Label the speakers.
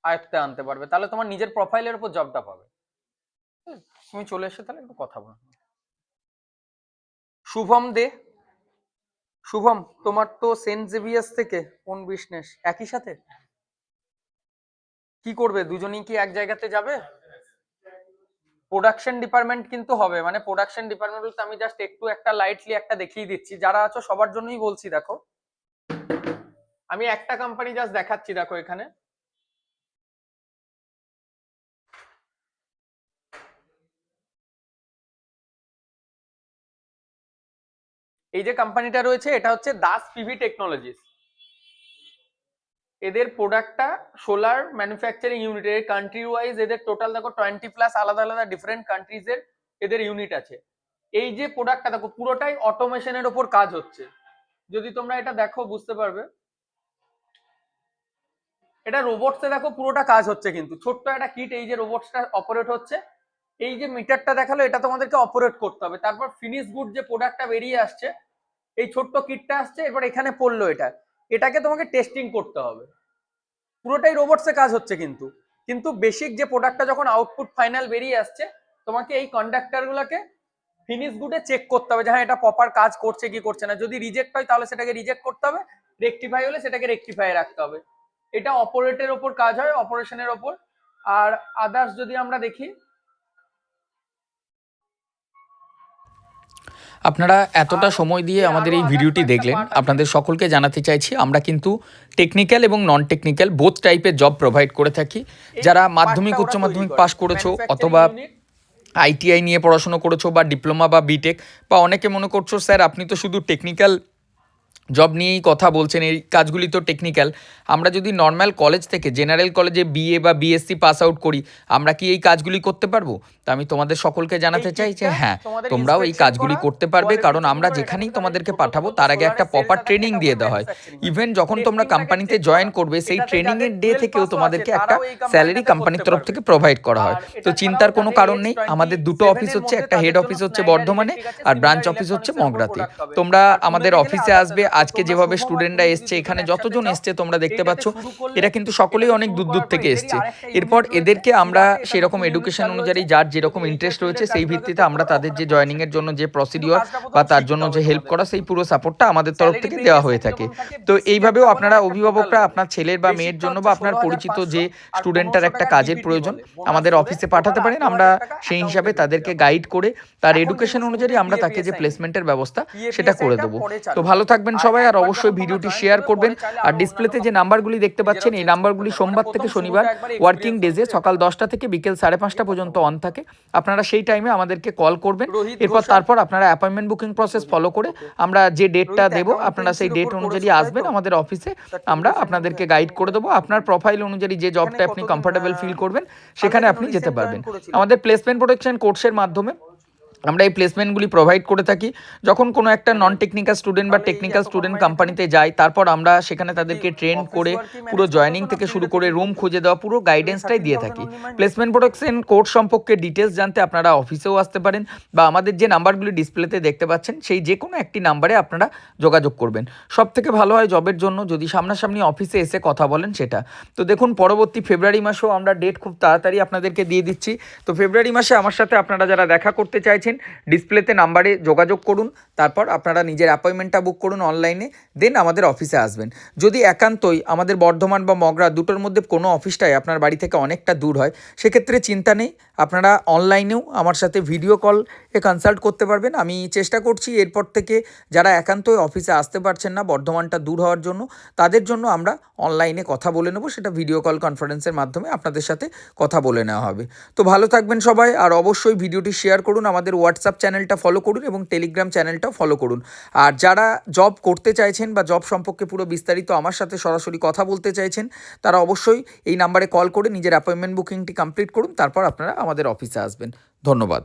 Speaker 1: আয়ত্তে আনতে পারবে, তাহলে তোমার নিজের প্রোফাইলের উপর জবটা পাবে। তুমি চলে এসে তাহলে একটু কথা বলো। শুভম দে। শুভম, তোমার তো সেন্ট জেভিয়ার্স থেকে কোন বিজনেস একই সাথে, কি করবে দুজনেই, কি এক জায়গাতে যাবে? প্রোডাকশন ডিপার্টমেন্ট কিন্তু হবে, মানে প্রোডাকশন ডিপার্টমেন্ট বলতে আমি জাস্ট একটু একটা লাইটলি একটা দেখিয়ে দিচ্ছি, যারা আছো সবার জন্যই বলছি। দেখো আমি একটা কোম্পানি জাস্ট দেখাচ্ছি, দেখো এখানে এই যে কোম্পানিটা রয়েছে এটা হচ্ছে দাস পিভি টেকনোলজিস। এদের প্রোডাক্টটা সোলার ম্যানুফ্যাকচারিং ইউনিট, এর কান্ট্রি ওয়াইজ এদের টোটাল দেখো 20+ আলাদা আলাদা ডিফারেন্ট কান্ট্রিজের এদের ইউনিট আছে। এই যে প্রোডাক্টটা দেখো পুরোটাই অটোমেশনের ওপর কাজ হচ্ছে, যদি তোমরা এটা দেখো বুঝতে পারবে। এটা রোবটসে দেখো পুরোটা কাজ হচ্ছে, কিন্তু ছোট্ট একটা কিট, এই যে রোবটসটা অপারেট হচ্ছে, এই যে মিটারটা দেখালো এটা তোমাদেরকে অপারেট করতে হবে, তারপর ফিনিশ গুড যে প্রোডাক্টটা বেরিয়ে আসছে, এই ছোট্ট কিটটা আসছে, এবার এখানে পড়লো এটা, এটাকে তোমাকে টেস্টিং করতে হবে। পুরোটাই রোবটসে কাজ হচ্ছে, কিন্তু কিন্তু বেসিক যে প্রোডাক্টটা যখন আউটপুট ফাইনাল বেরিয়ে আসছে, তোমাকে এই কন্ডাক্টর গুলোকে ফিনিশ গুডে চেক করতে হবে যে হ্যাঁ এটা প্রপার কাজ করছে কি করছে না। যদি রিজেক্ট হয় তাহলে সেটাকে রিজেক্ট করতে হবে, রেকটিফাই হলে সেটাকে রেকটিফাই রাখতে হবে। এটা অপারেটের ওপর কাজ হয়, অপারেশনের ওপর। আর আদার্স যদি আমরা দেখি,
Speaker 2: আপনারা এতটা সময় দিয়ে আমাদের এই ভিডিওটি দেখলেন, আপনাদের সকলকে জানাতে চাইছি আমরা কিন্তু টেকনিক্যাল এবং নন টেকনিক্যাল বোথ টাইপের জব প্রোভাইড করে থাকি। যারা মাধ্যমিক উচ্চ মাধ্যমিক পাস করেছো অথবা আইটিআই নিয়ে পড়াশোনা করেছো বা ডিপ্লোমা বা বিটেক, বা অনেকে মনে করছো স্যার আপনি তো শুধু টেকনিক্যাল জব নিয়েই কথা বলছেন, এই কাজগুলি তো টেকনিক্যাল, আমরা যদি নর্মাল কলেজ থেকে জেনারেল কলেজে বিএ বা বিএসসি পাস আউট করি আমরা কি এই কাজগুলি করতে পারবো? তা আমি তোমাদের সকলকে জানাতে চাই যে হ্যাঁ, তোমরাও এই কাজগুলি করতে পারবে, কারণ আমরা যেখানেই তোমাদেরকে পাঠাবো তার আগে একটা প্রপার ট্রেনিং দিয়ে দেওয়া হয়। ইভেন যখন তোমরা কোম্পানিতে জয়েন করবে সেই ট্রেনিংয়ের ডে থেকেও তোমাদেরকে একটা স্যালারি কোম্পানির তরফ থেকে প্রোভাইড করা হয়। তো চিন্তার কোনো কারণ নেই, আমাদের দুটো অফিস হচ্ছে, একটা হেড অফিস হচ্ছে বর্ধমানে আর ব্রাঞ্চ অফিস হচ্ছে মগরাতে। তোমরা আমাদের অফিসে আসবে, আজকে যেভাবে স্টুডেন্টরা এসছে, এখানে যতজন এসছে তোমরা দেখতে পাচ্ছ, এরা কিন্তু সকলেই অনেক দূর দূর থেকে এসছে। এরপর এদেরকে আমরা সেরকম এডুকেশন অনুযায়ী যার যেরকম ইন্টারেস্ট রয়েছে সেই ভিত্তিতে আমরা তাদের যে জয়নিং এর জন্য যে প্রসিডিওর বা তার জন্য যে হেল্প করা, সেই পুরো সাপোর্টটা আমাদের তরফ থেকে দেওয়া হয়ে থাকে। তো এইভাবেও আপনারা অভিভাবকরা আপনার ছেলের বা মেয়ের জন্য বা আপনার পরিচিত যে স্টুডেন্টটার একটা কাজের প্রয়োজন আমাদের অফিসে পাঠাতে পারেন, আমরা সেই হিসাবে তাদেরকে গাইড করে তার এডুকেশন অনুযায়ী আমরা তাকে যে প্লেসমেন্টের ব্যবস্থা সেটা করে দেবো। তো ভালো থাকবেন সবাই, আর অবশ্যই ভিডিওটি শেয়ার করবেন। আর ডিসপ্লেতে যে নাম্বারগুলি দেখতে পাচ্ছেন এই নাম্বারগুলি সোমবার থেকে শনিবার ওয়ার্কিং ডেজে সকাল 10টা থেকে বিকেল 5:30 পর্যন্ত অন থাকে। আপনারা সেই টাইমে আমাদেরকে কল করবেন, তারপর আপনারা অ্যাপয়েন্টমেন্ট বুকিং প্রসেস ফলো করে আমরা যে ডেটটা দেবো আপনারা সেই ডেট অনুযায়ী আসবেন আমাদের অফিসে, আমরা আপনাদেরকে গাইড করে দেবো। আপনার প্রোফাইল অনুযায়ী যে জবটা আপনি কমফোর্টেবল ফিল করবেন সেখানে আপনি যেতে পারবেন। আমাদের প্লেসমেন্ট প্রোটেকশন কোর্সের মাধ্যমে আমরা এই প্লেসমেন্টগুলি প্রোভাইড করে থাকি। যখন কোনো একটা নন টেকনিক্যাল স্টুডেন্ট বা টেকনিক্যাল স্টুডেন্ট কোম্পানিতে যায়, তারপর আমরা সেখানে তাদেরকে ট্রেন করে পুরো জয়নিং থেকে শুরু করে রুম খুঁজে দেওয়া পুরো গাইডেন্সটাই দিয়ে থাকি। প্লেসমেন্ট প্রোটেকশন কোর্স সম্পর্কে ডিটেলস জানতে আপনারা অফিসেও আসতে পারেন, বা আমাদের যে নাম্বারগুলি ডিসপ্লেতে দেখতে পাচ্ছেন সেই যে কোনো একটি নাম্বারে আপনারা যোগাযোগ করবেন। সব থেকে ভালো হয় জবের জন্য যদি সামনাসামনি অফিসে এসে কথা বলেন সেটা। তো দেখুন পরবর্তী ফেব্রুয়ারি মাসেও আমরা ডেট খুব তাড়াতাড়ি আপনাদেরকে দিয়ে দিচ্ছি। তো ফেব্রুয়ারি মাসে আমার সাথে আপনারা যারা দেখা করতে চাইছেন ডিসপ্লেতে নাম্বারে যোগাযোগ করুন, তারপর আপনারা নিজের অ্যাপয়েন্টমেন্টটা বুক করুন অনলাইনে, দেন আমাদের অফিসে আসবেন। যদি একান্তই আমাদের বর্ধমান বা মগরা দুটোর মধ্যে কোনো অফিসটাই আপনার বাড়ি থেকে অনেকটা দূর হয়, সেক্ষেত্রে চিন্তা নেই, আপনারা অনলাইনেও আমার সাথে ভিডিও কলে কনসাল্ট করতে পারবেন। আমি চেষ্টা করছি এরপর থেকে যারা একান্তই অফিসে আসতে পারছেন না বর্ধমানটা দূর হওয়ার জন্য, তাদের জন্য আমরা অনলাইনে কথা বলে নেব, সেটা ভিডিও কল কনফারেন্সের মাধ্যমে আপনাদের সাথে কথা বলে নেওয়া হবে। তো ভালো থাকবেন সবাই, আর অবশ্যই ভিডিওটি শেয়ার করুন, আমাদের হোয়াটসঅ্যাপ চ্যানেলটা ফলো করুন এবং টেলিগ্রাম চ্যানেলটাও ফলো করুন। আর যারা জব করতে চাইছেন বা জব সম্পর্কে পুরো বিস্তারিত আমার সাথে সরাসরি কথা বলতে চাইছেন, তারা অবশ্যই এই নাম্বারে কল করে নিজের অ্যাপয়েন্টমেন্ট বুকিংটি কমপ্লিট করুন, তারপর আপনারা আমাদের অফিসে আসবেন। ধন্যবাদ।